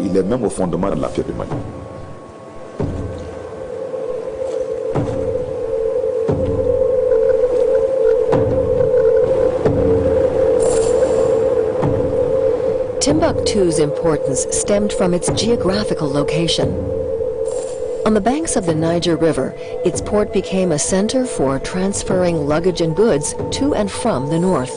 Il est même au fondement de la fierté du Mali. Timbuktu's importance stemmed from its geographical location. On the banks of the Niger River, its port became a center for transferring luggage and goods to and from the north.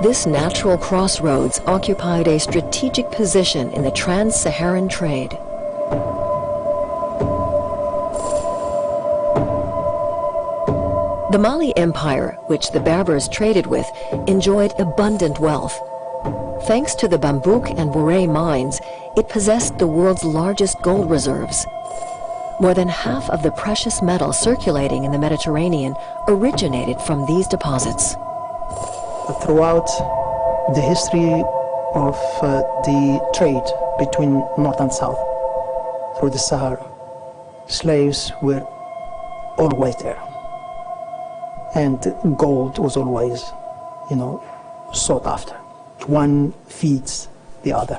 This natural crossroads occupied a strategic position in the trans-Saharan trade. The Mali Empire, which the Berbers traded with, enjoyed abundant wealth. Thanks to the Bambouk and Bouré mines, it possessed the world's largest gold reserves. More than half of the precious metal circulating in the Mediterranean originated from these deposits. Throughout the history of the trade between North and South, through the Sahara, slaves were always there. And gold was always, sought after. One feeds the other.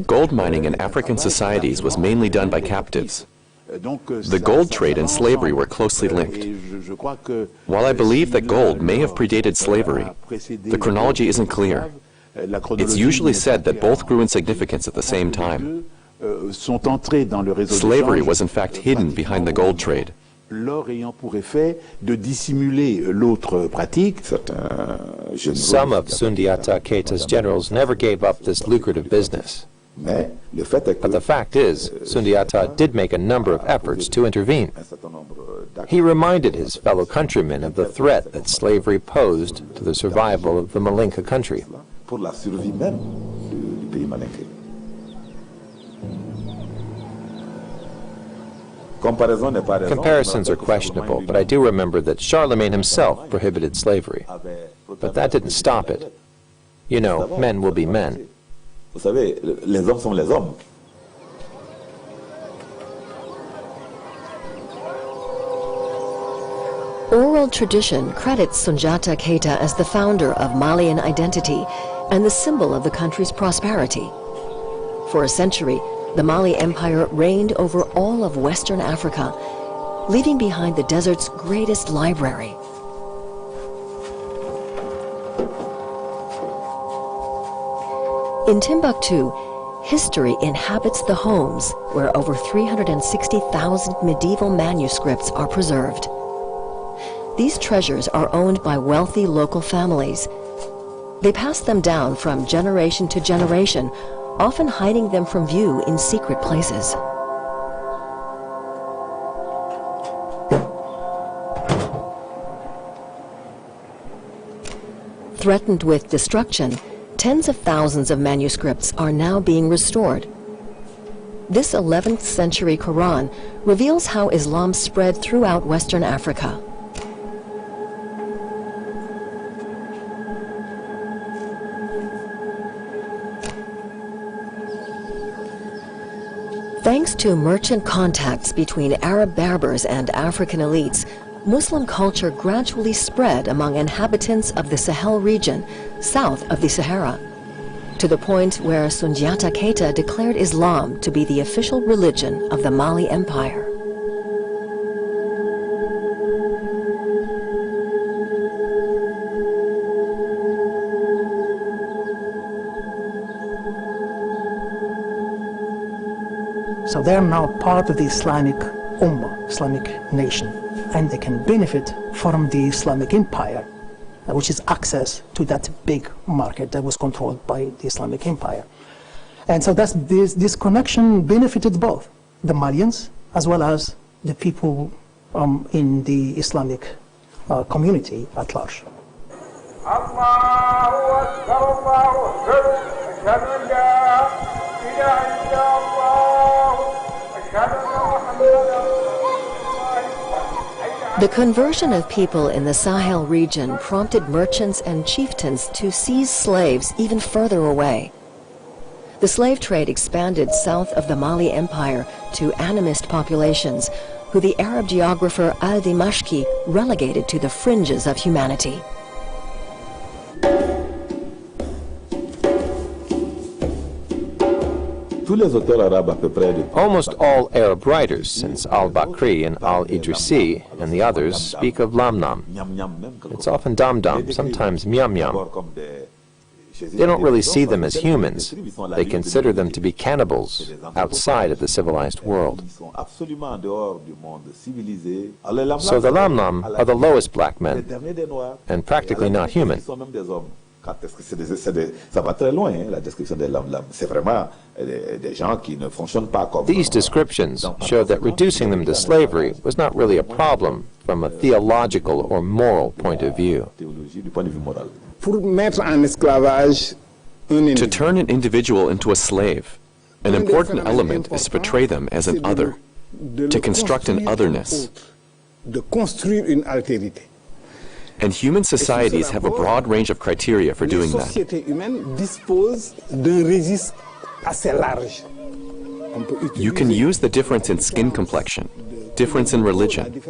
Gold mining in African societies was mainly done by captives. The gold trade and slavery were closely linked. While I believe that gold may have predated slavery, the chronology isn't clear. It's usually said that both grew in significance at the same time. Slavery was in fact hidden behind the gold trade. L'or ayant pour effet de dissimuler l'autre pratique. Some of Sundiata Keita's generals never gave up this lucrative business. But the fact is, Sundiata did make a number of efforts to intervene. He reminded his fellow countrymen of the threat that slavery posed to the survival of the Malinka country. Comparisons are questionable, but I do remember that Charlemagne himself prohibited slavery. But that didn't stop it. You know, men will be men. Vous savez, les hommes sont les hommes. Oral tradition credits Sundiata Keita as the founder of Malian identity and the symbol of the country's prosperity. For a century, the Mali Empire reigned over all of Western Africa, leaving behind the desert's greatest library. In Timbuktu, history inhabits the homes where over 360,000 medieval manuscripts are preserved. These treasures are owned by wealthy local families. They pass them down from generation to generation, often hiding them from view in secret places. Threatened with destruction, tens of thousands of manuscripts are now being restored. This 11th century Quran reveals how Islam spread throughout Western Africa. Thanks to merchant contacts between Arab Berbers and African elites, Muslim culture gradually spread among inhabitants of the Sahel region, south of the Sahara, to the point where Sundiata Keita declared Islam to be the official religion of the Mali Empire. So they are now part of the Islamic Ummah, Islamic nation, and they can benefit from the Islamic Empire, which is access to that big market that was controlled by the Islamic Empire. And so this connection benefited both the Malians as well as the people in the Islamic community at large. The conversion of people in the Sahel region prompted merchants and chieftains to seize slaves even further away. The slave trade expanded south of the Mali Empire to animist populations, who the Arab geographer al-Dimashqi relegated to the fringes of humanity. Almost all Arab writers, since al-Bakri and al-Idrisi and the others, speak of lam-nam. It's often dam-dam, sometimes myam-myam. They don't really see them as humans. They consider them to be cannibals outside of the civilized world. So the lam-nam are the lowest black men, and practically not human. These descriptions show that reducing them to slavery was not really a problem from a theological or moral point of view. To turn an individual into a slave, an important element is to portray them as an other, to construct an otherness. And human societies have a broad range of criteria for doing that. You can use the difference in skin complexion, difference in religion.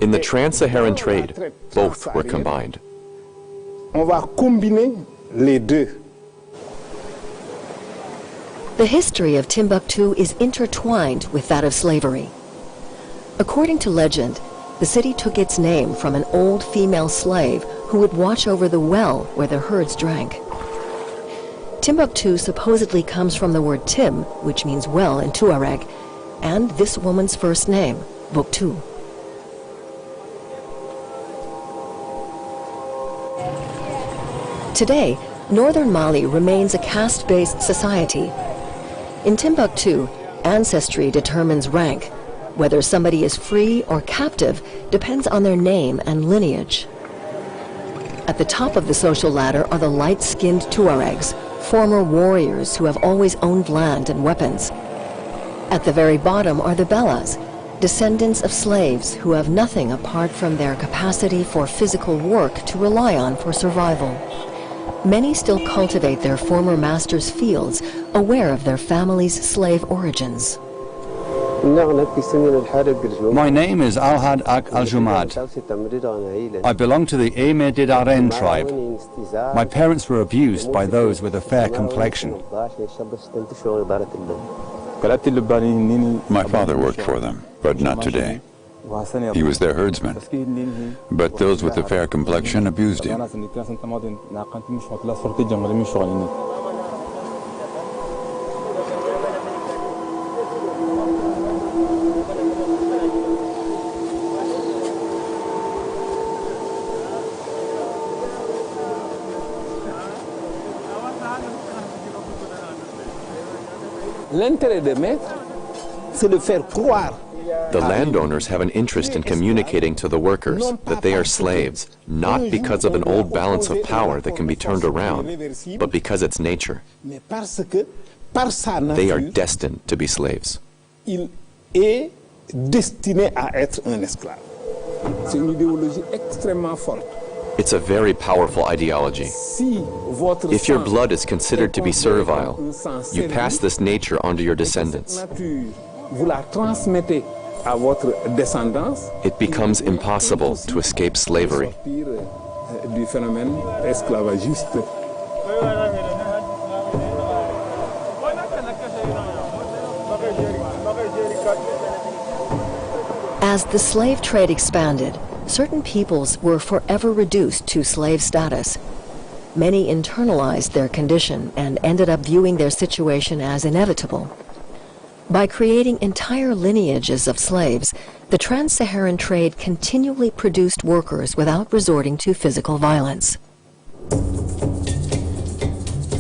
In the trans-Saharan trade, both were combined. The history of Timbuktu is intertwined with that of slavery. According to legend, the city took its name from an old female slave who would watch over the well where the herds drank. Timbuktu supposedly comes from the word Tim, which means well in Tuareg, and this woman's first name, Buktu. Today, northern Mali remains a caste-based society. In Timbuktu, ancestry determines rank. Whether somebody is free or captive depends on their name and lineage. At the top of the social ladder are the light-skinned Tuaregs, former warriors who have always owned land and weapons. At the very bottom are the Bellas, descendants of slaves who have nothing apart from their capacity for physical work to rely on for survival. Many still cultivate their former masters' fields, aware of their family's slave origins. My name is Alhad Ak Al-Jumad. I belong to the Eme Didaren tribe. My parents were abused by those with a fair complexion. My father worked for them, but not today. He was their herdsman. But those with a fair complexion abused him. L'intérêt des maîtres, c'est de faire croire. The landowners have an interest in communicating to the workers that they are slaves, not because of an old balance of power that can be turned around, but because it's nature. They are destined to be slaves. Il est destiné à être un esclave. C'est une idéologie extrêmement forte. It's a very powerful ideology. If your blood is considered to be servile, you pass this nature onto your descendants. It becomes impossible to escape slavery. As the slave trade expanded, certain peoples were forever reduced to slave status. Many internalized their condition and ended up viewing their situation as inevitable. By creating entire lineages of slaves, the trans-Saharan trade continually produced workers without resorting to physical violence.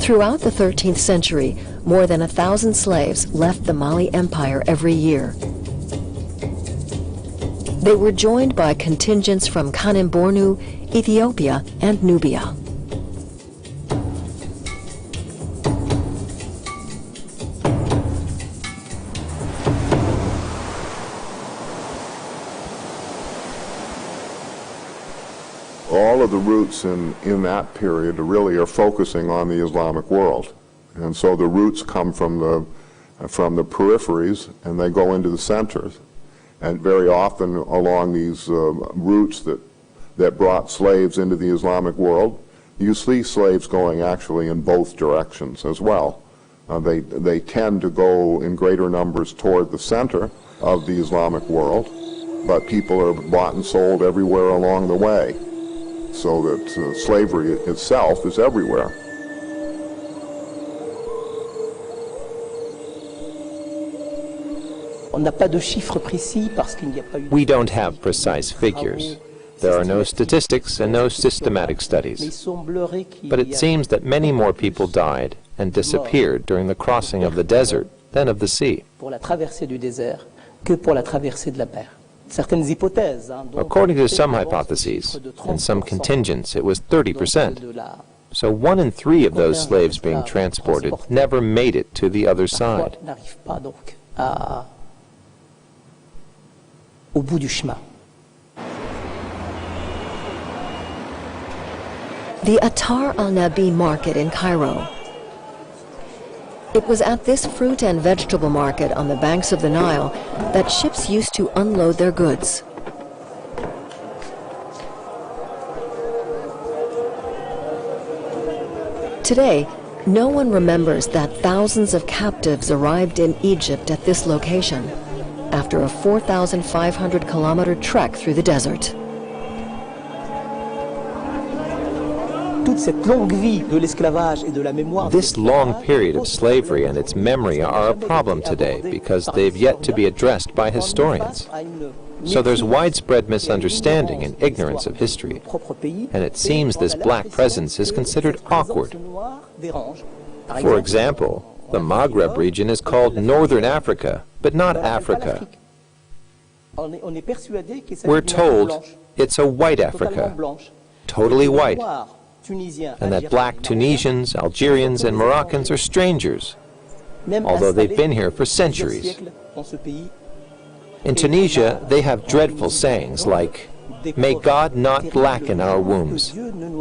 Throughout the 13th century, more than 1,000 slaves left the Mali Empire every year. They were joined by contingents from Kanem-Bornu, Ethiopia, and Nubia. All of the roots in that period really are focusing on the Islamic world. And so the roots come from the peripheries and they go into the centers. And very often along these routes that brought slaves into the Islamic world, you see slaves going actually in both directions as well. They tend to go in greater numbers toward the center of the Islamic world, but people are bought and sold everywhere along the way, so that slavery itself is everywhere. We don't have precise figures. There are no statistics and no systematic studies. But it seems that many more people died and disappeared during the crossing of the desert than of the sea. According to some hypotheses, and some contingents, it was 30%. So 1 in 3 of those slaves being transported never made it to the other side. The Attar al-Nabi market in Cairo. It was at this fruit and vegetable market on the banks of the Nile that ships used to unload their goods. Today, no one remembers that thousands of captives arrived in Egypt at this location after a 4,500-kilometer trek through the desert. This long period of slavery and its memory are a problem today because they've yet to be addressed by historians. So there's widespread misunderstanding and ignorance of history, and it seems this black presence is considered awkward. For example, the Maghreb region is called Northern Africa, but not Africa. We're told it's a white Africa, totally white, and that black Tunisians, Algerians, and Moroccans are strangers, although they've been here for centuries. In Tunisia, they have dreadful sayings like, "May God not blacken our wombs." In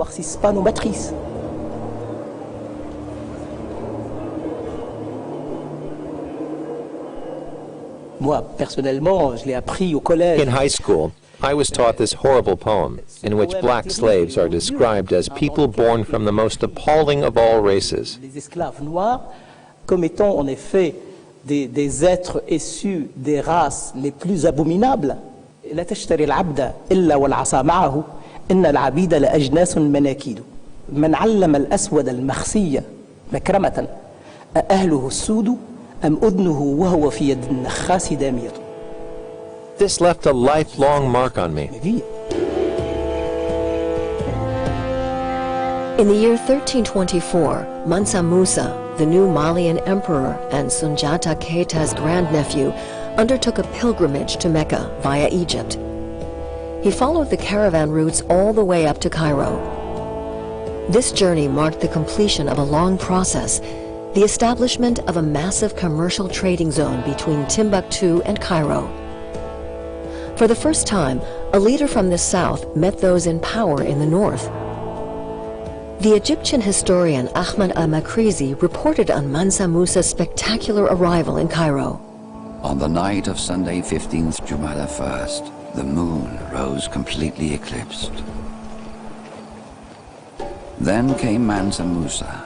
high school, I was taught this horrible poem in which black slaves are described as people born from the most appalling of all races. Comme étant en effet des êtres issus des races les plus abominables. لا تشتري العبد إلا والعصا معه إن العبيد لأجناس مناكيد من علم الأسود المخسية مكرمة أهله السود أم أذنه وهو في يد النخاس دامية. This left a lifelong mark on me. In the year 1324, Mansa Musa, the new Malian emperor and Sunjata Keita's grandnephew, undertook a pilgrimage to Mecca via Egypt. He followed the caravan routes all the way up to Cairo. This journey marked the completion of a long process, the establishment of a massive commercial trading zone between Timbuktu and Cairo. For the first time, a leader from the south met those in power in the north. The Egyptian historian Ahmad al-Makrizi reported on Mansa Musa's spectacular arrival in Cairo. On the night of Sunday 15th Jumada 1st, the moon rose completely eclipsed. Then came Mansa Musa,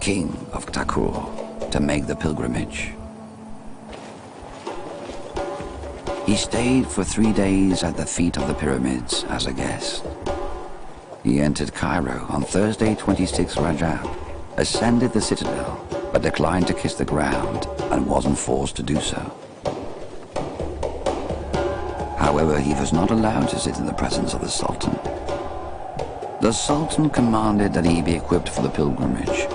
king of Takur, to make the pilgrimage. He stayed for 3 days at the feet of the pyramids as a guest. He entered Cairo on Thursday 26 Rajab, ascended the citadel, but declined to kiss the ground and wasn't forced to do so. However, he was not allowed to sit in the presence of the Sultan. The Sultan commanded that he be equipped for the pilgrimage.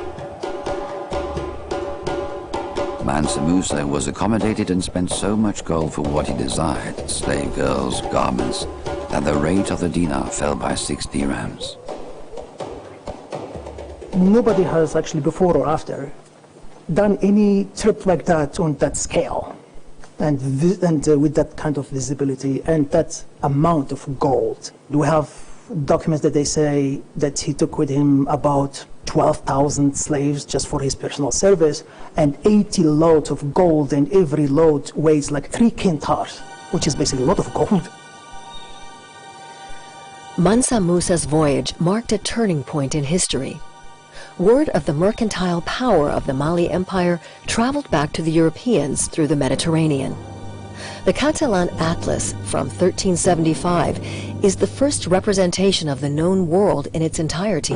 Mansa Musa was accommodated and spent so much gold for what he desired, slave girls, garments, that the rate of the dinar fell by 6 dirhams. Nobody has actually before or after done any trip like that on that scale and with that kind of visibility and that amount of gold. We have documents that they say that he took with him about 12,000 slaves just for his personal service and 80 loads of gold, and every load weighs like 3 quintars, which is basically a lot of gold. Mansa Musa's voyage marked a turning point in history. Word of the mercantile power of the Mali Empire traveled back to the Europeans through the Mediterranean. The Catalan Atlas from 1375 is the first representation of the known world in its entirety.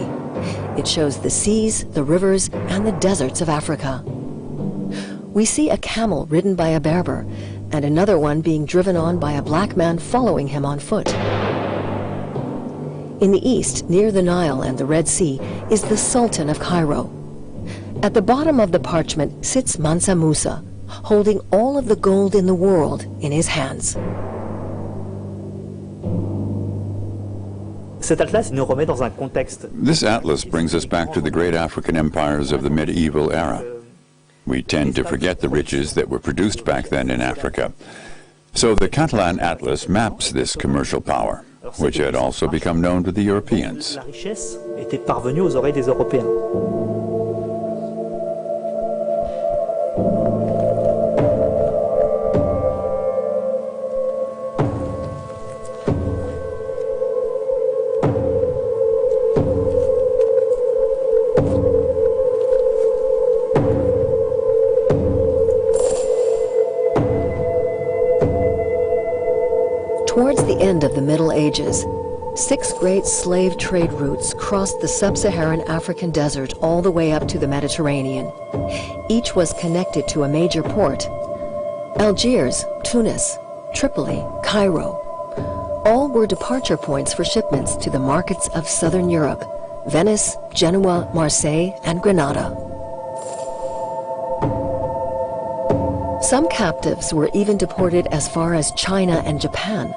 It shows the seas, the rivers, and the deserts of Africa. We see a camel ridden by a Berber, and another one being driven on by a black man following him on foot. In the east, near the Nile and the Red Sea, is the Sultan of Cairo. At the bottom of the parchment sits Mansa Musa, holding all of the gold in the world in his hands. This atlas brings us back to the great African empires of the medieval era. We tend to forget the riches that were produced back then in Africa. So the Catalan Atlas maps this commercial power, which had also become known to the Europeans. Towards the end of the Middle Ages, 6 great slave trade routes crossed the sub-Saharan African desert all the way up to the Mediterranean. Each was connected to a major port: Algiers, Tunis, Tripoli, Cairo. All were departure points for shipments to the markets of southern Europe: Venice, Genoa, Marseille, and Granada. Some captives were even deported as far as China and Japan.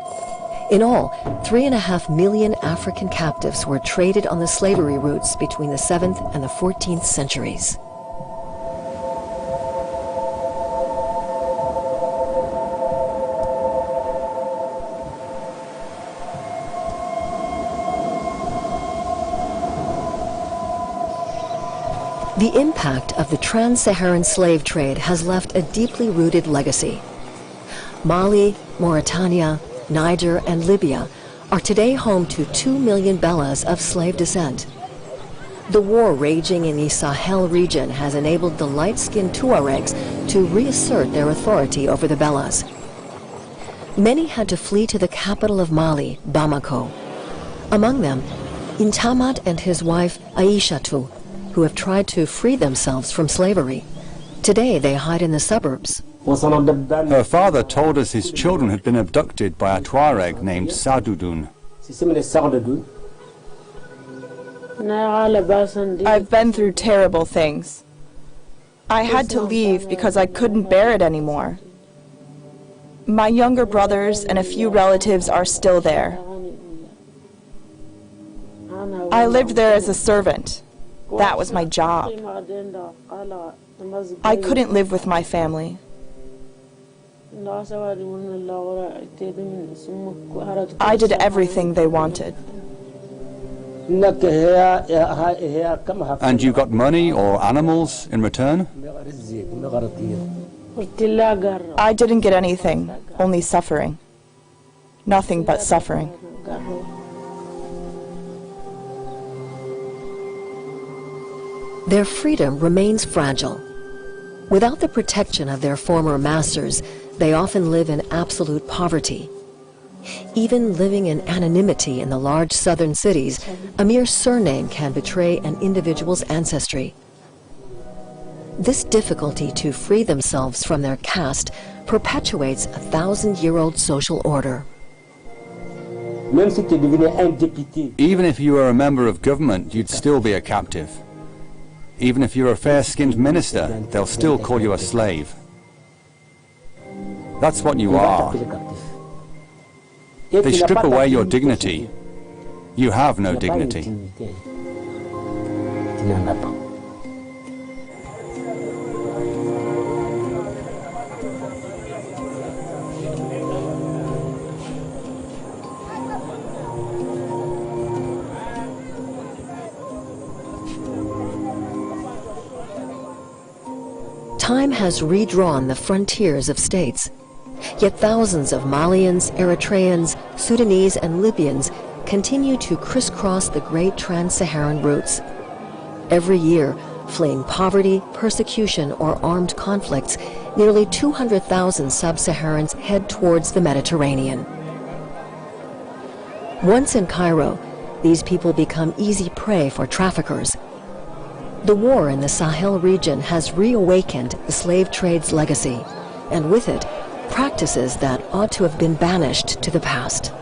In all, 3.5 million African captives were traded on the slavery routes between the 7th and the 14th centuries. The impact of the trans-Saharan slave trade has left a deeply rooted legacy. Mali, Mauritania, Niger, and Libya are today home to 2 million Bellas of slave descent. The war raging in the Sahel region has enabled the light-skinned Tuaregs to reassert their authority over the Bellas. Many had to flee to the capital of Mali, Bamako. Among them, Intamad and his wife Aishatu, who have tried to free themselves from slavery. Today they hide in the suburbs. Her father told us his children had been abducted by a Tuareg named Sadudun. I've been through terrible things. I had to leave because I couldn't bear it anymore. My younger brothers and a few relatives are still there. I lived there as a servant. That was my job. I couldn't live with my family. I did everything they wanted. And you got money or animals in return? I didn't get anything, only suffering. Nothing but suffering. Their freedom remains fragile. Without the protection of their former masters, they often live in absolute poverty. Even living in anonymity in the large southern cities, a mere surname can betray an individual's ancestry. This difficulty to free themselves from their caste perpetuates a 1,000-year-old social order. Even if you were a member of government, you'd still be a captive. Even if you're a fair-skinned minister, they'll still call you a slave. That's what you are. They strip away your dignity. You have no dignity. Time has redrawn the frontiers of states, yet thousands of Malians, Eritreans, Sudanese, and Libyans continue to crisscross the great trans-Saharan routes. Every year, fleeing poverty, persecution, or armed conflicts, nearly 200,000 sub-Saharans head towards the Mediterranean. Once in Cairo, these people become easy prey for traffickers. The war in the Sahel region has reawakened the slave trade's legacy, and with it, practices that ought to have been banished to the past.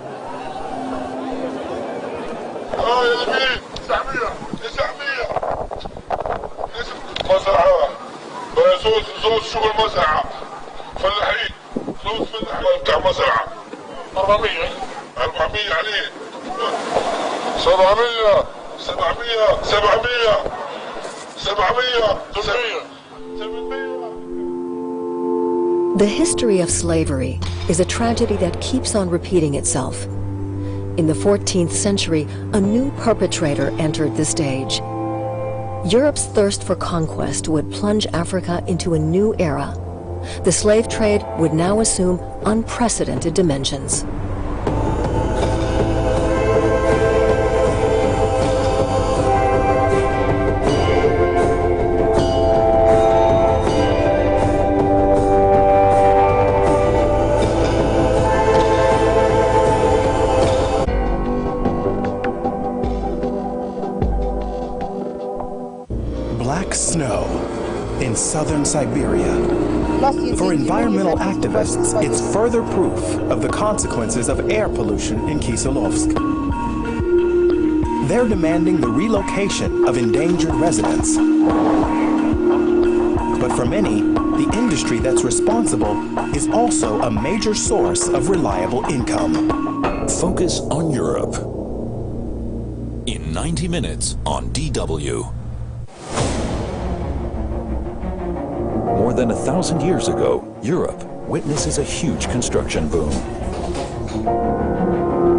The history of slavery is a tragedy that keeps on repeating itself. In the 14th century, a new perpetrator entered the stage. Europe's thirst for conquest would plunge Africa into a new era. The slave trade would now assume unprecedented dimensions. Black snow in southern Siberia. For environmental activists, it's further proof of the consequences of air pollution in Kiselovsk. They're demanding the relocation of endangered residents. But for many, the industry that's responsible is also a major source of reliable income. Focus on Europe in 90 minutes on DW. More than 1,000 years ago, Europe witnesses a huge construction boom.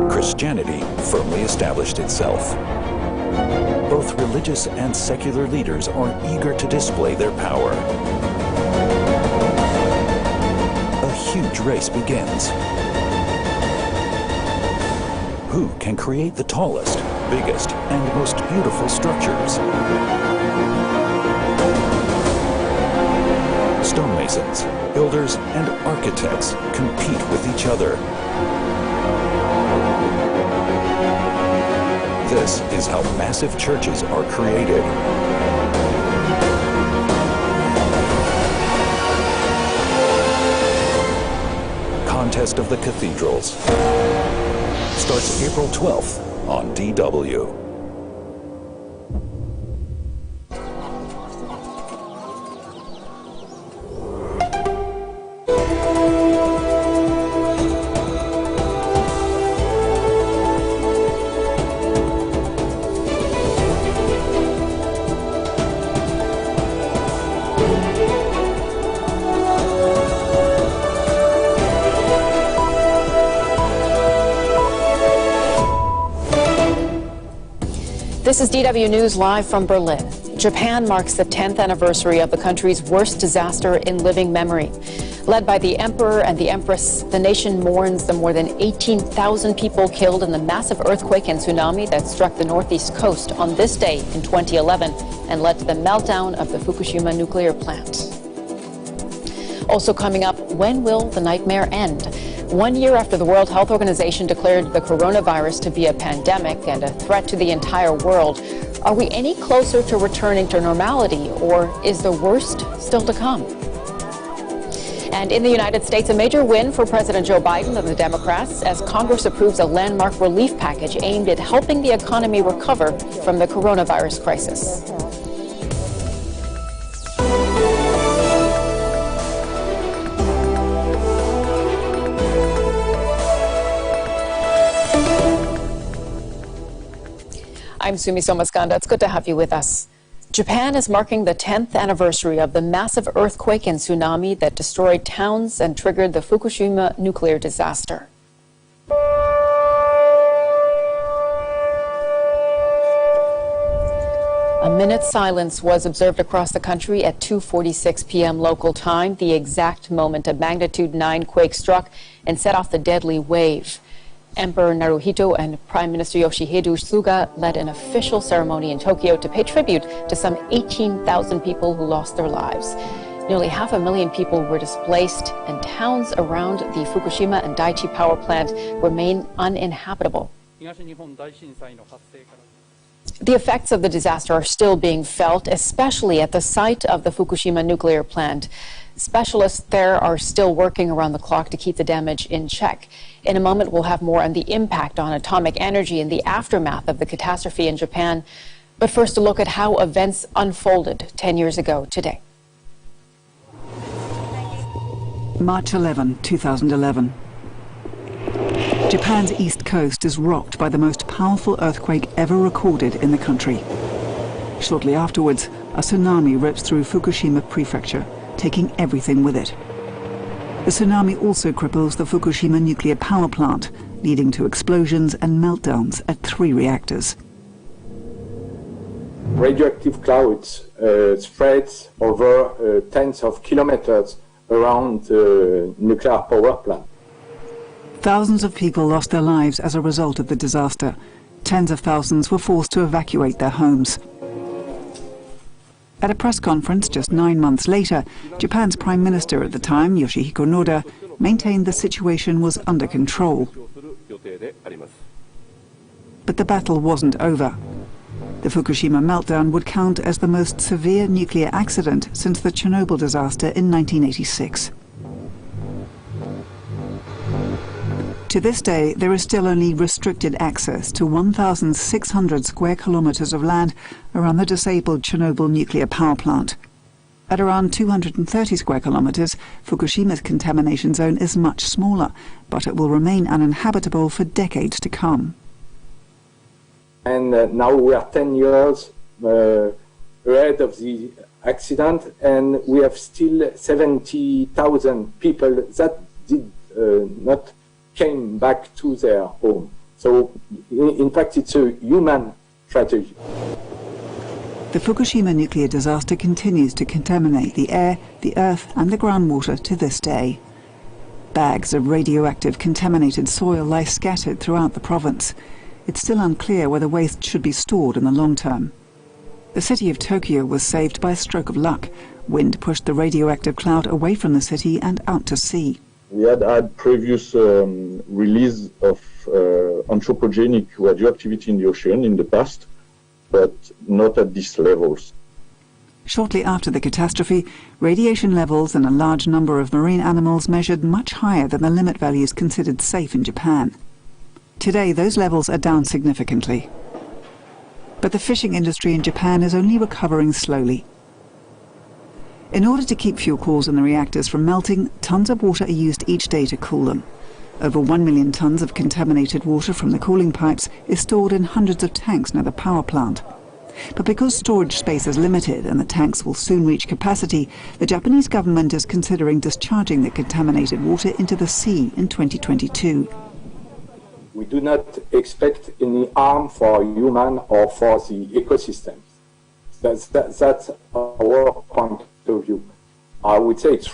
Christianity firmly established itself. Both religious and secular leaders are eager to display their power. A huge race begins. Who can create the tallest, biggest, and most beautiful structures? Stonemasons, builders, and architects compete with each other. This is how massive churches are created. Contest of the Cathedrals starts April 12th on DW. This is DW News live from Berlin. Japan marks the 10th anniversary of the country's worst disaster in living memory. Led by the Emperor and the Empress, the nation mourns the more than 18,000 people killed in the massive earthquake and tsunami that struck the northeast coast on this day in 2011 and led to the meltdown of the Fukushima nuclear plant. Also coming up, when will the nightmare end? 1 year after the World Health Organization declared the coronavirus to be a pandemic and a threat to the entire world, are we any closer to returning to normality, or is the worst still to come? And in the United States, a major win for President Joe Biden of the Democrats as Congress approves a landmark relief package aimed at helping the economy recover from the coronavirus crisis. I'm Sumi Somaskanda. It's good to have you with us. Japan is marking the 10th anniversary of the massive earthquake and tsunami that destroyed towns and triggered the Fukushima nuclear disaster. A minute's silence was observed across the country at 2:46 p.m. local time, the exact moment a magnitude 9 quake struck and set off the deadly wave. Emperor Naruhito and Prime Minister Yoshihide Suga led an official ceremony in Tokyo to pay tribute to some 18,000 people who lost their lives. Nearly 500,000 people were displaced, and towns around the Fukushima and Daiichi power plant remain uninhabitable. The effects of the disaster are still being felt, especially at the site of the Fukushima nuclear plant. Specialists there are still working around the clock to keep the damage in check. In a moment, we'll have more on the impact on atomic energy in the aftermath of the catastrophe in Japan. But first, a look at how events unfolded 10 years ago today. March 11, 2011. Japan's east coast is rocked by the most powerful earthquake ever recorded in the country. Shortly afterwards, a tsunami rips through Fukushima prefecture, taking everything with it. The tsunami also cripples the Fukushima nuclear power plant, leading to explosions and meltdowns at 3 reactors. Radioactive clouds spread over tens of kilometers around the nuclear power plant. Thousands of people lost their lives as a result of the disaster. Tens of thousands were forced to evacuate their homes. At a press conference just 9 months later, Japan's Prime Minister at the time, Yoshihiko Noda, maintained the situation was under control. But the battle wasn't over. The Fukushima meltdown would count as the most severe nuclear accident since the Chernobyl disaster in 1986. To this day, there is still only restricted access to 1,600 square kilometers of land around the disabled Chernobyl nuclear power plant. At around 230 square kilometers, Fukushima's contamination zone is much smaller, but it will remain uninhabitable for decades to come. And now we are 10 years ahead of the accident, and we have still 70,000 people that did not came back to their home. So, in fact, it's a human tragedy. The Fukushima nuclear disaster continues to contaminate the air, the earth, and the groundwater to this day. Bags of radioactive contaminated soil lie scattered throughout the province. It's still unclear whether waste should be stored in the long term. The city of Tokyo was saved by a stroke of luck. Wind pushed the radioactive cloud away from the city and out to sea. We had previous release of anthropogenic radioactivity in the ocean in the past, but not at these levels. Shortly after the catastrophe, radiation levels in a large number of marine animals measured much higher than the limit values considered safe in Japan. Today, those levels are down significantly. But the fishing industry in Japan is only recovering slowly. In order to keep fuel cores in the reactors from melting, tons of water are used each day to cool them. Over 1 million tons of contaminated water from the cooling pipes is stored in hundreds of tanks near the power plant. But because storage space is limited and the tanks will soon reach capacity, the Japanese government is considering discharging the contaminated water into the sea in 2022. We do not expect any harm for human or for the ecosystems. That's our point of view. I would say it's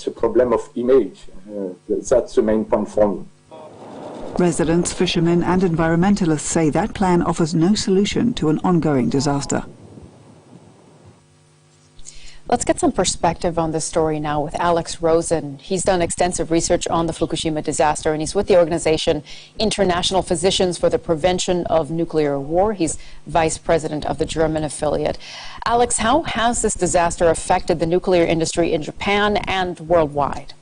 a problem of image. That's the main point for me. Residents, fishermen and environmentalists say that plan offers no solution to an ongoing disaster. Let's get some perspective on this story now with Alex Rosen. He's done extensive research on the Fukushima disaster, and he's with the organization International Physicians for the Prevention of Nuclear War. He's vice president of the German affiliate. Alex, how has this disaster affected the nuclear industry in Japan and worldwide?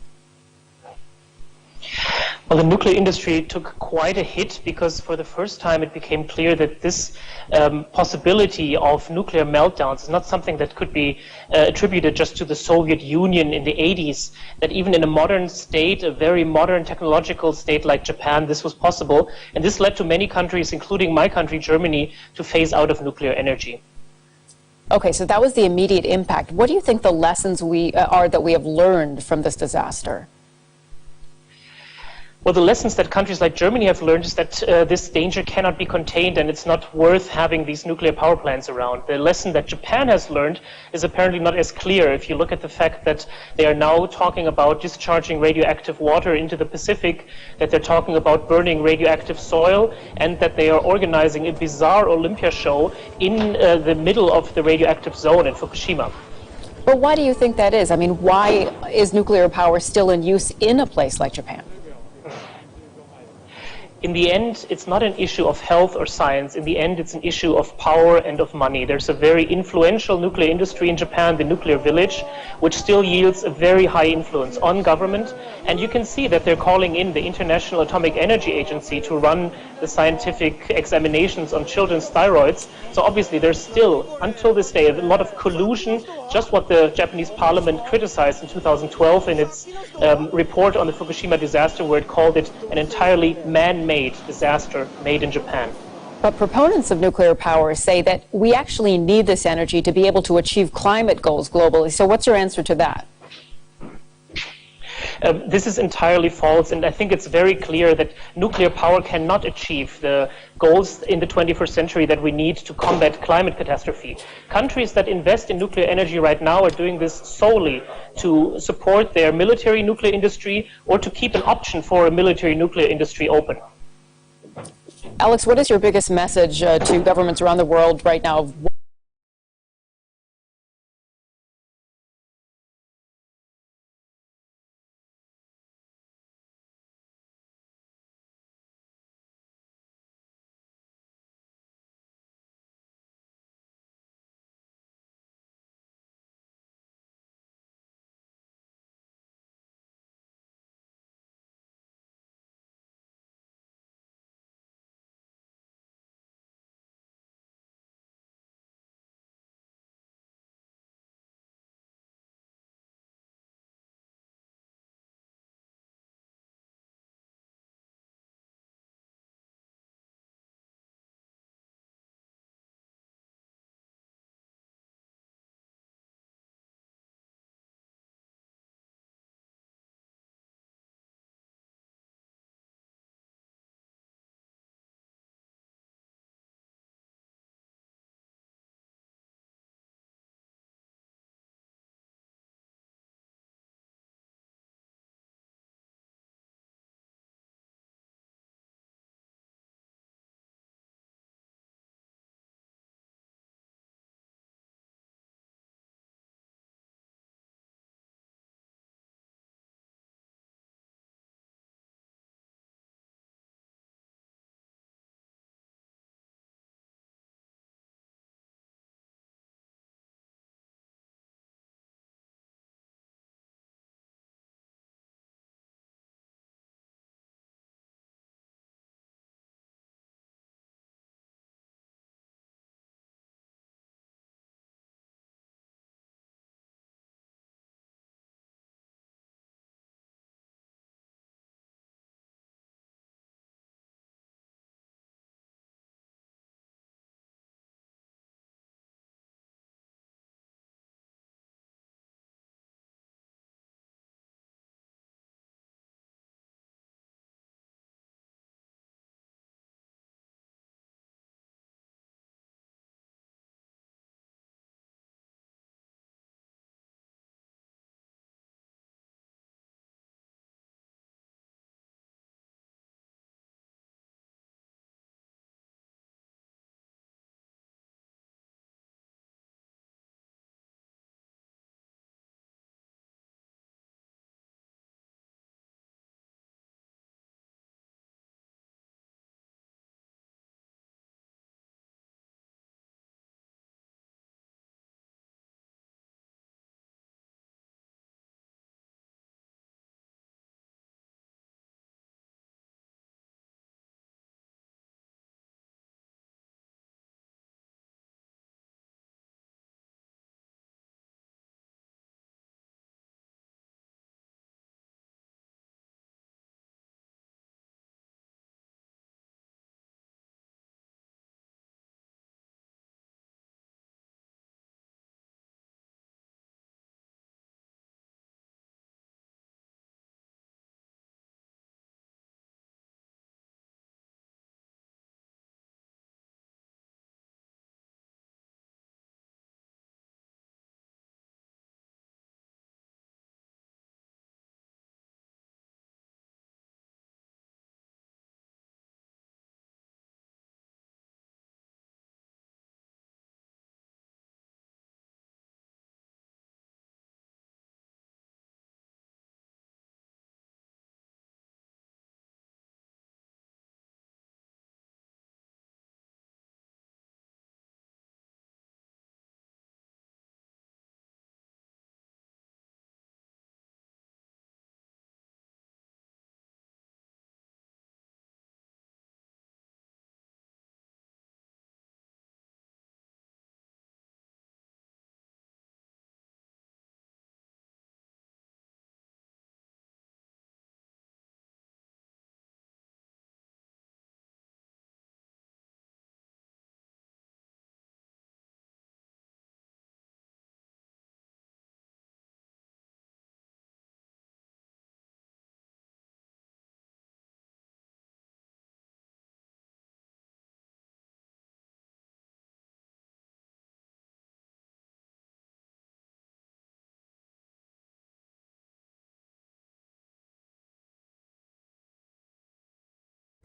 Well, the nuclear industry took quite a hit because for the first time it became clear that this possibility of nuclear meltdowns is not something that could be attributed just to the Soviet Union in the 80s, that even in a modern state, a very modern technological state like Japan, this was possible. And this led to many countries, including my country, Germany, to phase out of nuclear energy. Okay, so that was the immediate impact. What do you think the lessons are that we have learned from this disaster? Well, the lessons that countries like Germany have learned is that this danger cannot be contained and it's not worth having these nuclear power plants around. The lesson that Japan has learned is apparently not as clear. If you look at the fact that they are now talking about discharging radioactive water into the Pacific, that they're talking about burning radioactive soil, and that they are organizing a bizarre Olympia show in the middle of the radioactive zone in Fukushima. But why do you think that is? I mean, why is nuclear power still in use in a place like Japan? In the end, it's not an issue of health or science. In the end, it's an issue of power and of money. There's a very influential nuclear industry in Japan, the nuclear village, which still yields a very high influence on government. And you can see that they're calling in the International Atomic Energy Agency to run the scientific examinations on children's thyroids. So obviously there's still, until this day, a lot of collusion, just what the Japanese parliament criticized in 2012 in its report on the Fukushima disaster, where it called it an entirely man-made disaster made in Japan. But proponents of nuclear power say that we actually need this energy to be able to achieve climate goals globally. So what's your answer to that? This is entirely false, and I think it's very clear that nuclear power cannot achieve the goals in the 21st century that we need to combat climate catastrophe. Countries that invest in nuclear energy right now are doing this solely to support their military nuclear industry or to keep an option for a military nuclear industry open. Alex, what is your biggest message to governments around the world right now?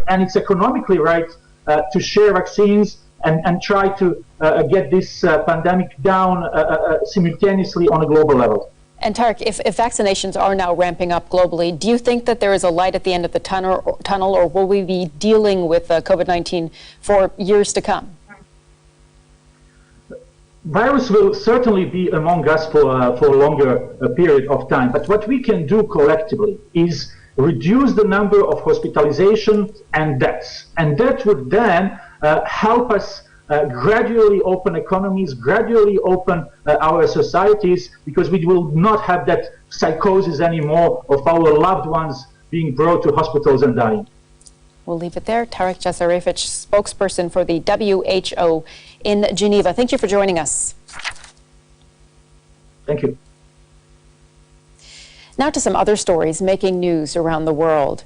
and it's economically right to share vaccines and try to get this pandemic down simultaneously on a global level. And Tarek, if vaccinations are now ramping up globally, do you think that there is a light at the end of the tunnel, or will we be dealing with COVID-19 for years to come? Virus will certainly be among us for a longer period of time, but what we can do collectively is reduce the number of hospitalizations and deaths, and that would then help us gradually open economies, gradually open our societies, because we will not have that psychosis anymore of our loved ones being brought to hospitals and dying. We'll leave it there. Tarek Jasarevic, spokesperson for the WHO in Geneva. Thank you for joining us. Thank you. Now to some other stories making news around the world.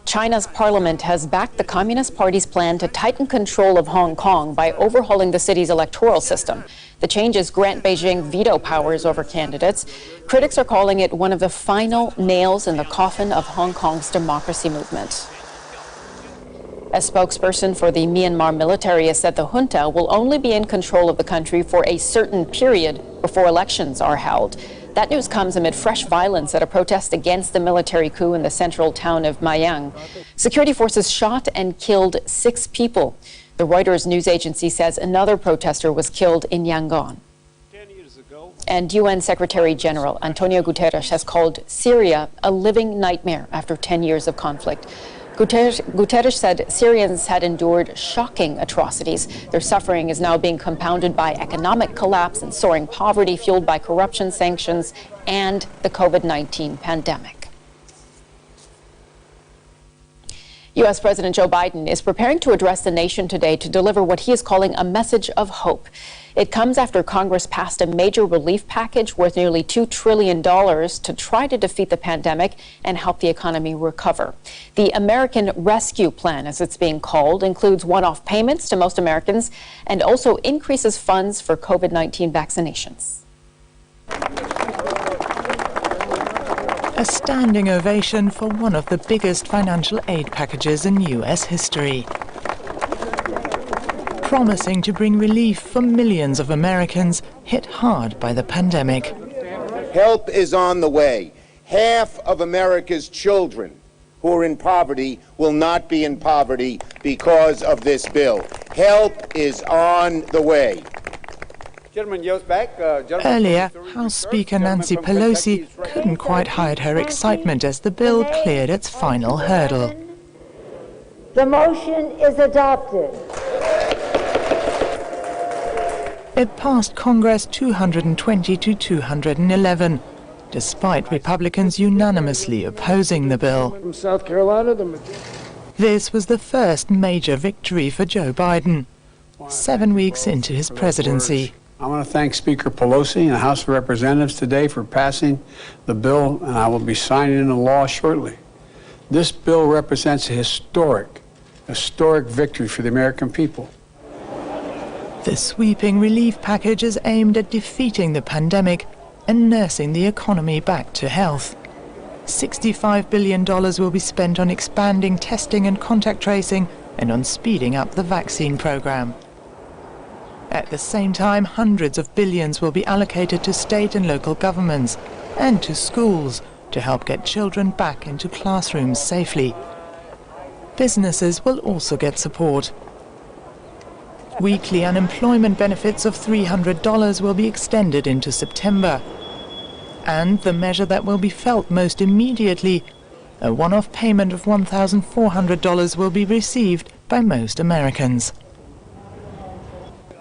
China's parliament has backed the Communist Party's plan to tighten control of Hong Kong by overhauling the city's electoral system. The changes grant Beijing veto powers over candidates. Critics are calling it one of the final nails in the coffin of Hong Kong's democracy movement. A spokesperson for the Myanmar military has said the junta will only be in control of the country for a certain period before elections are held. That news comes amid fresh violence at a protest against the military coup in the central town of Mayang. Security forces shot and killed 6 people. The Reuters news agency says another protester was killed in Yangon. And UN Secretary General Antonio Guterres has called Syria a living nightmare after 10 years of conflict. Guterres said Syrians had endured shocking atrocities. Their suffering is now being compounded by economic collapse and soaring poverty fueled by corruption, sanctions, and the COVID-19 pandemic. U.S. President Joe Biden is preparing to address the nation today to deliver what he is calling a message of hope. It comes after Congress passed a major relief package worth nearly $2 trillion to try to defeat the pandemic and help the economy recover. The American Rescue Plan, as it's being called, includes one-off payments to most Americans and also increases funds for COVID-19 vaccinations. A standing ovation for one of the biggest financial aid packages in U.S. history, promising to bring relief for millions of Americans hit hard by the pandemic. Help is on the way. Half of America's children who are in poverty will not be in poverty because of this bill. Help is on the way. Earlier, House Speaker Nancy Pelosi couldn't quite hide her excitement as the bill cleared its final hurdle. The motion is adopted. It passed Congress 220 to 211, despite Republicans unanimously opposing the bill. From South Carolina, This was the first major victory for Joe Biden, 7 weeks into his presidency. I want to thank Speaker Pelosi and the House of Representatives today for passing the bill, and I will be signing into law shortly. This bill represents a historic victory for the American people. The sweeping relief package is aimed at defeating the pandemic and nursing the economy back to health. $65 billion will be spent on expanding testing and contact tracing and on speeding up the vaccine program. At the same time, hundreds of billions will be allocated to state and local governments and to schools to help get children back into classrooms safely. Businesses will also get support. Weekly unemployment benefits of $300 will be extended into September. And the measure that will be felt most immediately, a one-off payment of $1,400 will be received by most Americans.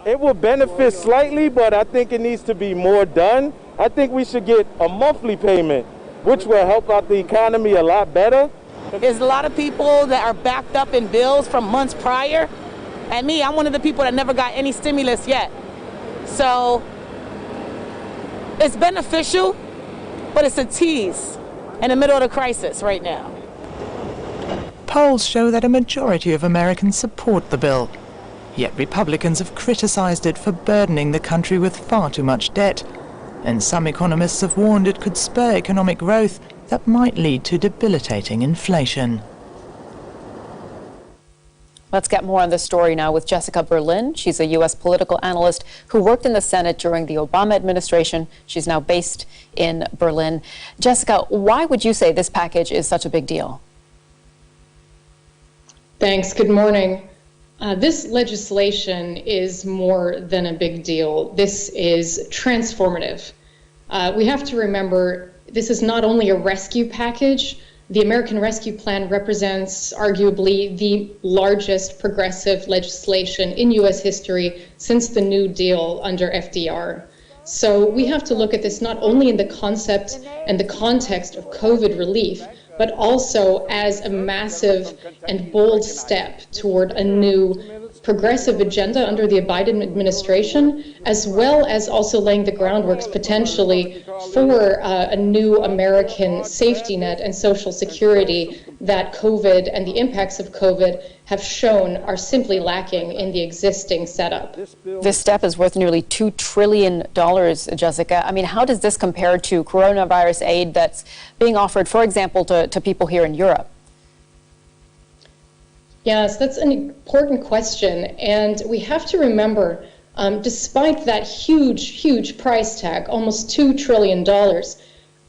It will benefit slightly, but I think it needs to be more done. I think we should get a monthly payment, which will help out the economy a lot better. There's a lot of people that are backed up in bills from months prior. And me, I'm one of the people that never got any stimulus yet. So it's beneficial, but it's a tease in the middle of the crisis right now. Polls show that a majority of Americans support the bill. Yet Republicans have criticized it for burdening the country with far too much debt. And some economists have warned it could spur economic growth that might lead to debilitating inflation. Let's get more on this story now with Jessica Berlin. She's a U.S. political analyst who worked in the Senate during the Obama administration. She's now based in Berlin. Jessica, why would you say this package is such a big deal? Thanks. Good morning. This legislation is more than a big deal. This is transformative. We have to remember this is not only a rescue package. The American Rescue Plan represents arguably the largest progressive legislation in U.S. history since the New Deal under FDR. So we have to look at this not only in the concept and the context of COVID relief, but also as a massive and bold step toward a new progressive agenda under the Biden administration, as well as also laying the groundwork potentially for a new American safety net and social security that COVID and the impacts of COVID have shown are simply lacking in the existing setup. This step is worth nearly $2 trillion, Jessica. I mean, how does this compare to coronavirus aid that's being offered, for example, to people here in Europe? Yes, that's an important question. And we have to remember, despite that huge price tag, almost $2 trillion,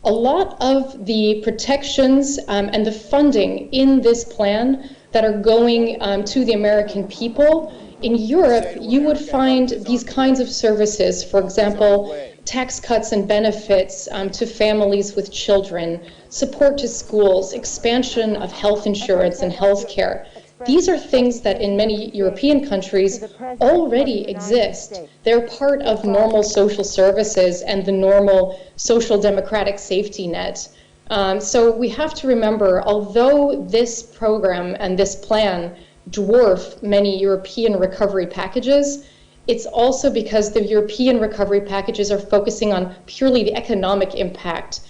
a lot of the protections and the funding in this plan that are going to the American people, in Europe, you would find these kinds of services, for example, tax cuts and benefits to families with children, support to schools, expansion of health insurance and health care. These are things that in many European countries already exist. They're part of normal social services and the normal social democratic safety net. So we have to remember, although this program and this plan dwarf many European recovery packages, it's also because the European recovery packages are focusing on purely the economic impact,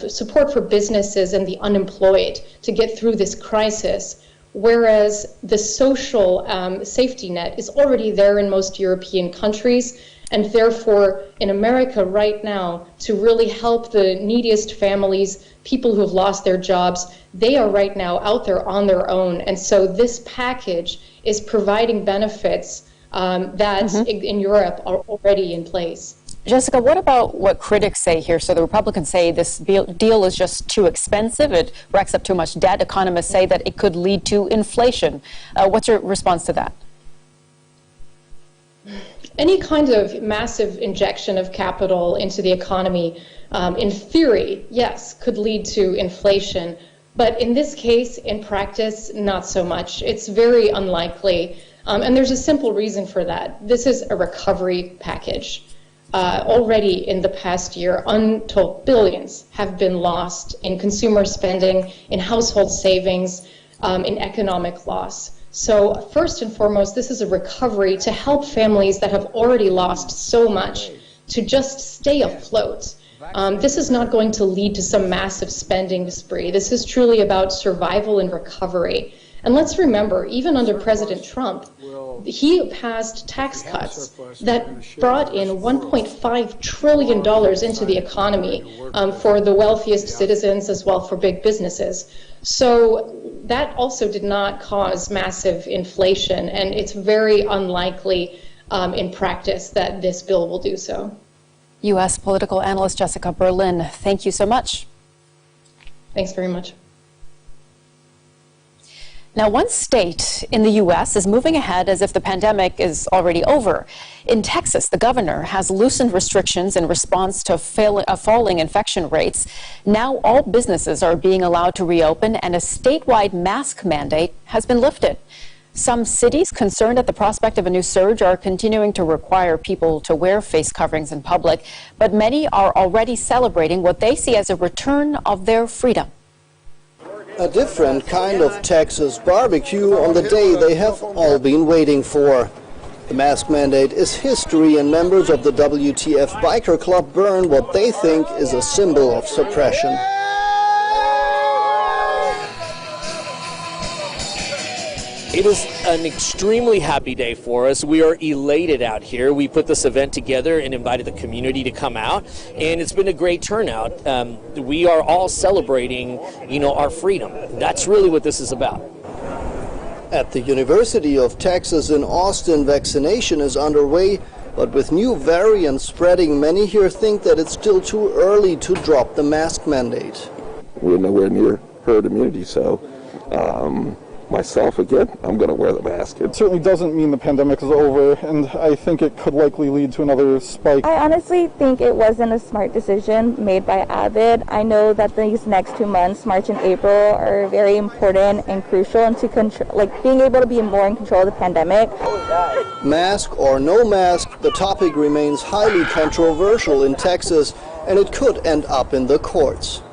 support for businesses and the unemployed to get through this crisis. Whereas the social safety net is already there in most European countries, and therefore in America right now, to really help the neediest families, people who have lost their jobs, they are right now out there on their own. And so this package is providing benefits that in Europe are already in place. Jessica, what about what critics say here? So the Republicans say this deal is just too expensive, it racks up too much debt. Economists say that it could lead to inflation. What's your response to that? Any kind of massive injection of capital into the economy, in theory, yes, could lead to inflation. But in this case, in practice, not so much. It's very unlikely. And there's a simple reason for that. This is a recovery package. Already in the past year, untold billions have been lost in consumer spending, in household savings, in economic loss. So first and foremost, this is a recovery to help families that have already lost so much to just stay afloat. This is not going to lead to some massive spending spree. This is truly about survival and recovery. And let's remember, even under President Trump, he passed tax cuts that brought in $1.5 trillion into the economy for the wealthiest citizens as well for big businesses. So that also did not cause massive inflation, and it's very unlikely in practice that this bill will do so. U.S. political analyst Jessica Berlin, thank you so much. Thanks very much. Now, one state in the U.S. is moving ahead as if the pandemic is already over. In Texas, the governor has loosened restrictions in response to falling infection rates. Now all businesses are being allowed to reopen, and a statewide mask mandate has been lifted. Some cities concerned at the prospect of a new surge are continuing to require people to wear face coverings in public, but many are already celebrating what they see as a return of their freedom. A different kind of Texas barbecue on the day they have all been waiting for. The mask mandate is history, and members of the WTF Biker Club burn what they think is a symbol of suppression. It is an extremely happy day for us. We are elated out here. We put this event together and invited the community to come out, and it's been a great turnout. We are all celebrating, our freedom. That's really what this is about. At the University of Texas in Austin, vaccination is underway, but with new variants spreading, many here think that it's still too early to drop the mask mandate. We're nowhere near herd immunity, so myself, again, I'm going to wear the mask. It certainly doesn't mean the pandemic is over, and I think it could likely lead to another spike. I honestly think it wasn't a smart decision made by Abbott. I know that these next 2 months, March and April, are very important and crucial into being able to be more in control of the pandemic. Mask or no mask, the topic remains highly controversial in Texas, and it could end up in the courts.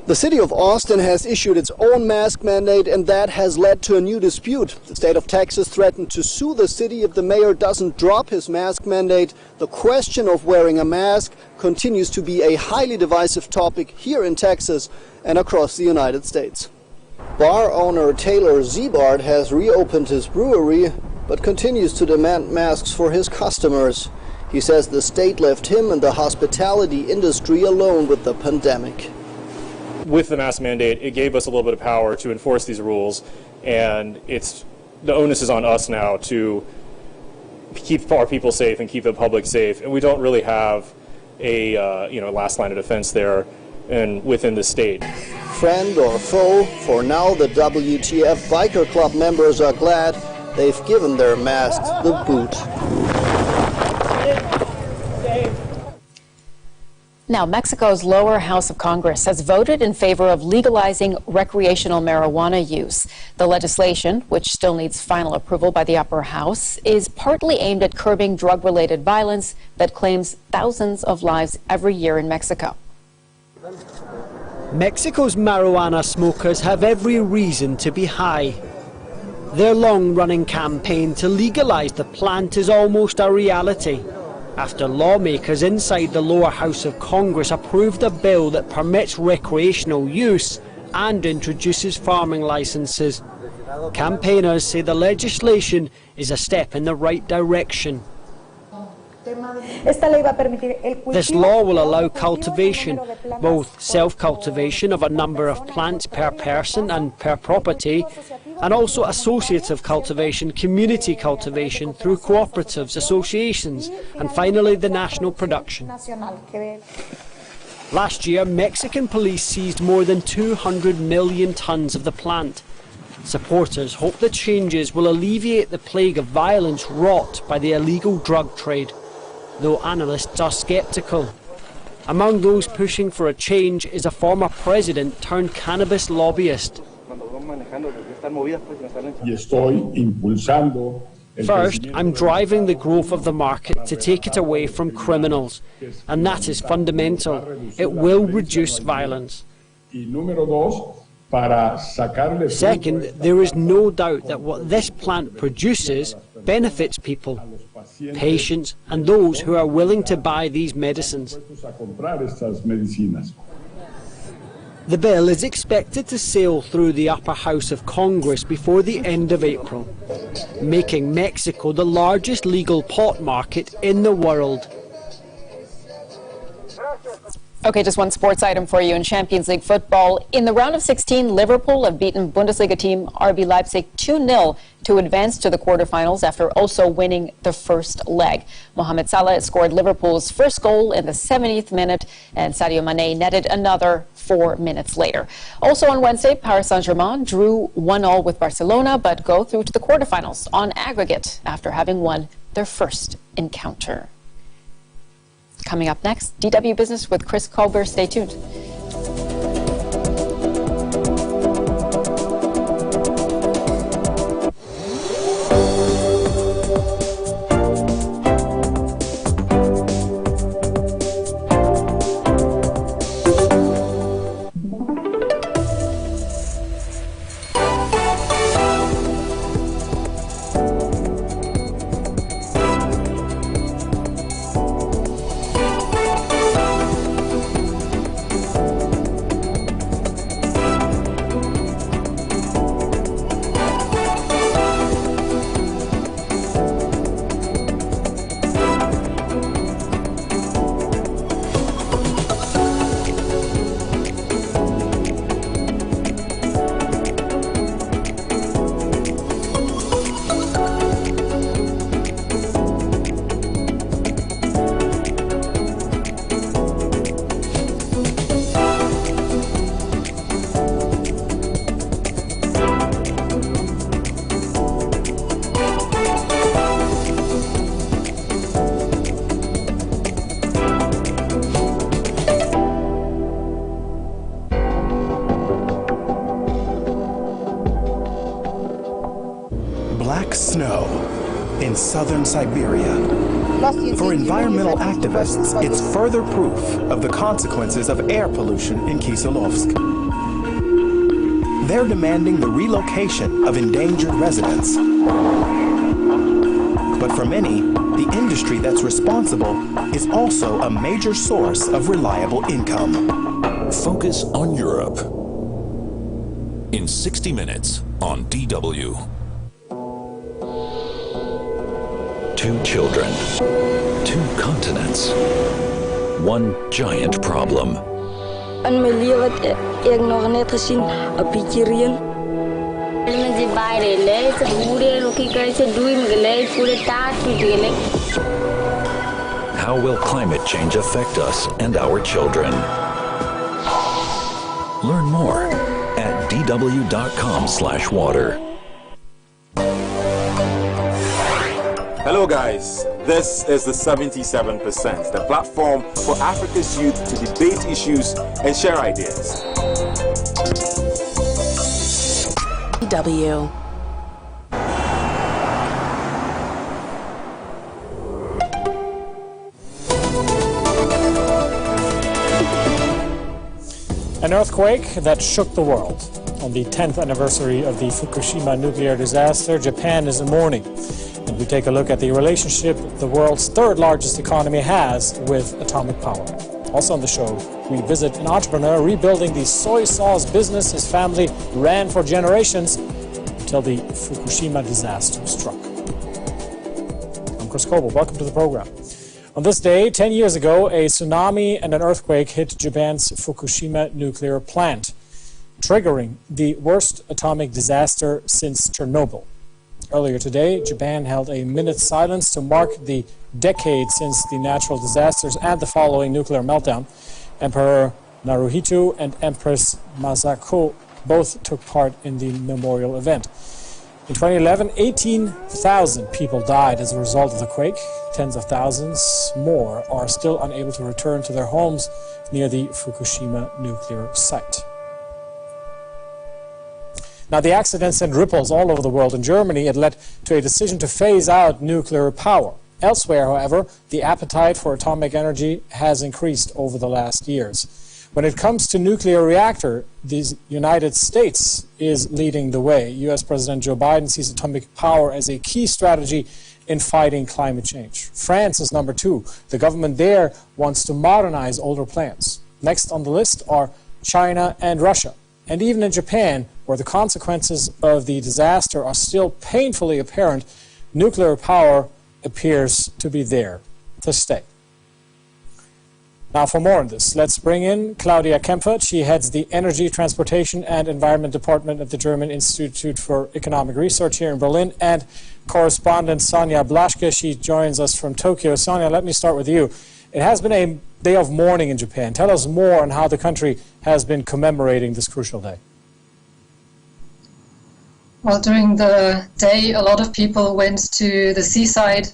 The city of Austin has issued its own mask mandate, and that has led to a new dispute. The state of Texas threatened to sue the city if the mayor doesn't drop his mask mandate. The question of wearing a mask continues to be a highly divisive topic here in Texas and across the United States. Bar owner Taylor Zebard has reopened his brewery, but continues to demand masks for his customers. He says the state left him and the hospitality industry alone with the pandemic. With the mask mandate, it gave us a little bit of power to enforce these rules, and the onus is on us now to keep our people safe and keep the public safe. And we don't really have a last line of defense there and within the state. Friend or foe, for now the WTF Biker Club members are glad they've given their masks the boot. Now, Mexico's lower house of Congress has voted in favor of legalizing recreational marijuana use. The legislation, which still needs final approval by the upper house, is partly aimed at curbing drug-related violence that claims thousands of lives every year in Mexico. Mexico's marijuana smokers have every reason to be high. Their long-running campaign to legalize the plant is almost a reality, after lawmakers inside the lower house of Congress approved a bill that permits recreational use and introduces farming licenses. Campaigners say the legislation is a step in the right direction. This law will allow cultivation, both self-cultivation of a number of plants per person and per property, and also associative cultivation, community cultivation through cooperatives, associations, and finally the national production. Last year, Mexican police seized more than 200 million tons of the plant. Supporters hope the changes will alleviate the plague of violence wrought by the illegal drug trade, though analysts are sceptical. Among those pushing for a change is a former president turned cannabis lobbyist. First, I'm driving the growth of the market to take it away from criminals, and that is fundamental. It will reduce violence. Second, there is no doubt that what this plant produces benefits people, patients, and those who are willing to buy these medicines. The bill is expected to sail through the upper house of Congress before the end of April, making Mexico the largest legal pot market in the world. Okay, just one sports item for you in Champions League football. In the round of 16, Liverpool have beaten Bundesliga team RB Leipzig 2-0 to advance to the quarterfinals after also winning the first leg. Mohamed Salah scored Liverpool's first goal in the 70th minute, and Sadio Mane netted another 4 minutes later. Also on Wednesday, Paris Saint-Germain drew 1-1 with Barcelona, but go through to the quarterfinals on aggregate after having won their first encounter. Coming up next, DW Business with Chris Colbert. Stay tuned. in southern Siberia. For environmental activists, it's further proof of the consequences of air pollution in Kislovsk. They're demanding the relocation of endangered residents. But for many, the industry that's responsible is also a major source of reliable income. Focus on Europe in 60 minutes on DW. 2 children, 2 continents, 1 giant problem. In mijn leven heb ik nog net gezien een beetje rien. How will climate change affect us and our children? Learn more at dw.com/water. Hello guys, this is the 77%, the platform for Africa's youth to debate issues and share ideas. DW. An earthquake that shook the world. On the 10th anniversary of the Fukushima nuclear disaster, Japan is in mourning. And we take a look at the relationship the world's 3rd largest economy has with atomic power. Also on the show, we visit an entrepreneur rebuilding the soy sauce business his family ran for generations until the Fukushima disaster struck. I'm Chris Coble. Welcome to the program. On this day, 10 years ago, a tsunami and an earthquake hit Japan's Fukushima nuclear plant, triggering the worst atomic disaster since Chernobyl. Earlier today, Japan held a minute's silence to mark the decade since the natural disasters and the following nuclear meltdown. Emperor Naruhito and Empress Masako both took part in the memorial event. In 2011, 18,000 people died as a result of the quake. Tens of thousands more are still unable to return to their homes near the Fukushima nuclear site. Now, the accident sent ripples all over the world. In Germany, it led to a decision to phase out nuclear power. Elsewhere, however, the appetite for atomic energy has increased over the last years. When it comes to nuclear reactor, the United States is leading the way. U.S. President Joe Biden sees atomic power as a key strategy in fighting climate change. France is number 2. The government there wants to modernize older plants. Next on the list are China and Russia. And even in Japan, where the consequences of the disaster are still painfully apparent, nuclear power appears to be there to stay. Now, for more on this, let's bring in Claudia Kempfert. She heads the Energy, Transportation and Environment Department at the German Institute for Economic Research here in Berlin, and correspondent Sonja Blaschke. She joins us from Tokyo. Sonja, let me start with you. It has been a day of mourning in Japan. Tell us more on how the country has been commemorating this crucial day. Well, during the day, a lot of people went to the seaside.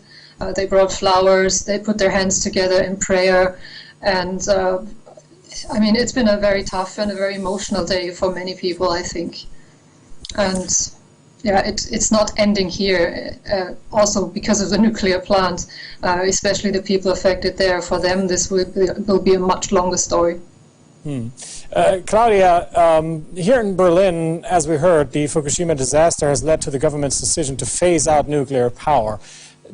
They brought flowers. They put their hands together in prayer. And I mean, it's been a very tough and a very emotional day for many people, I think. And yeah, it's not ending here. Also because of the nuclear plant, especially the people affected there. For them, this will be a much longer story. Claudia, here in Berlin, as we heard, the Fukushima disaster has led to the government's decision to phase out nuclear power.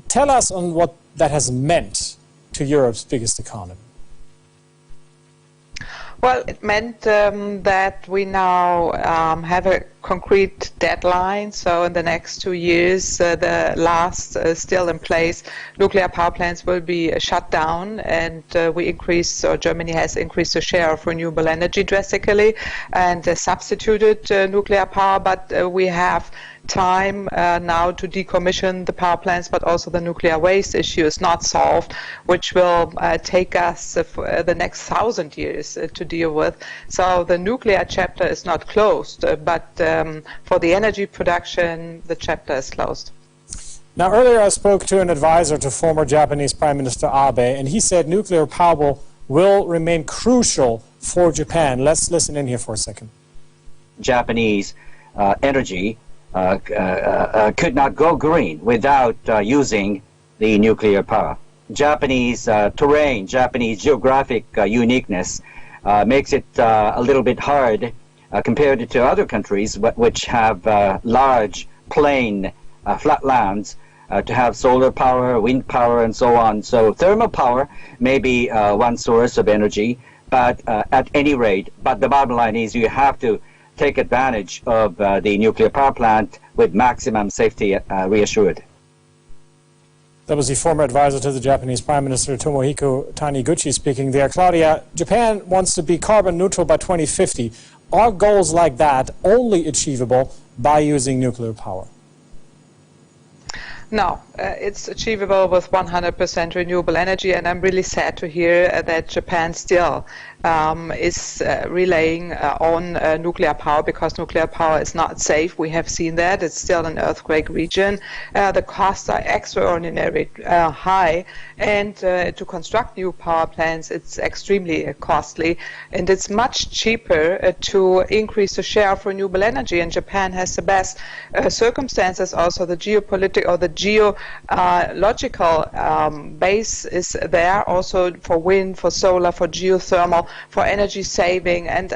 Tell us on what that has meant to Europe's biggest economy. Well, it meant that we now have a concrete deadline. So in the next 2 years, the last still in place nuclear power plants will be shut down, and Germany has increased the share of renewable energy drastically and substituted nuclear power, but we have time now to decommission the power plants, but also the nuclear waste issue is not solved, which will take us the next 1,000 years to deal with. So the nuclear chapter is not closed, but for the energy production, the chapter is closed. Now, earlier I spoke to an advisor to former Japanese Prime Minister Abe, and he said nuclear power will remain crucial for Japan. Let's listen in here for a second. Japanese energy could not go green without using the nuclear power. Japanese terrain, Japanese geographic uniqueness makes it a little bit hard compared to other countries which have large plain flat lands to have solar power, wind power, and so on. So thermal power may be one source of energy, but at any rate, but the bottom line is you have to take advantage of the nuclear power plant with maximum safety reassured. That was the former advisor to the Japanese Prime Minister Tomohiko Taniguchi speaking there. Claudia, Japan wants to be carbon neutral by 2050. Are goals like that only achievable by using nuclear power? No, it's achievable with 100% renewable energy, and I'm really sad to hear that Japan still is relying on nuclear power, because nuclear power is not safe. We have seen that. It's still an earthquake region. The costs are extraordinarily high, and to construct new power plants, it's extremely costly, and it's much cheaper to increase the share of renewable energy, and Japan has the best circumstances. Also, the geopolitical or the geological base is there also for wind, for solar, for geothermal, for energy saving, and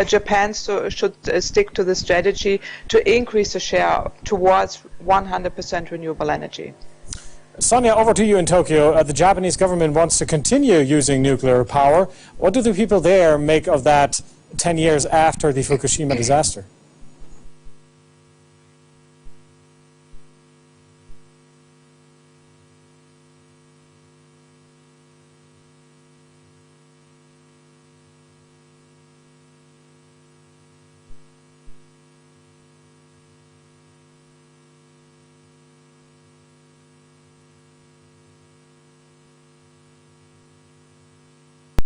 Japan should stick to the strategy to increase the share towards 100% renewable energy. Sonia, over to you in Tokyo. The Japanese government wants to continue using nuclear power. What do the people there make of that 10 years after the Fukushima disaster?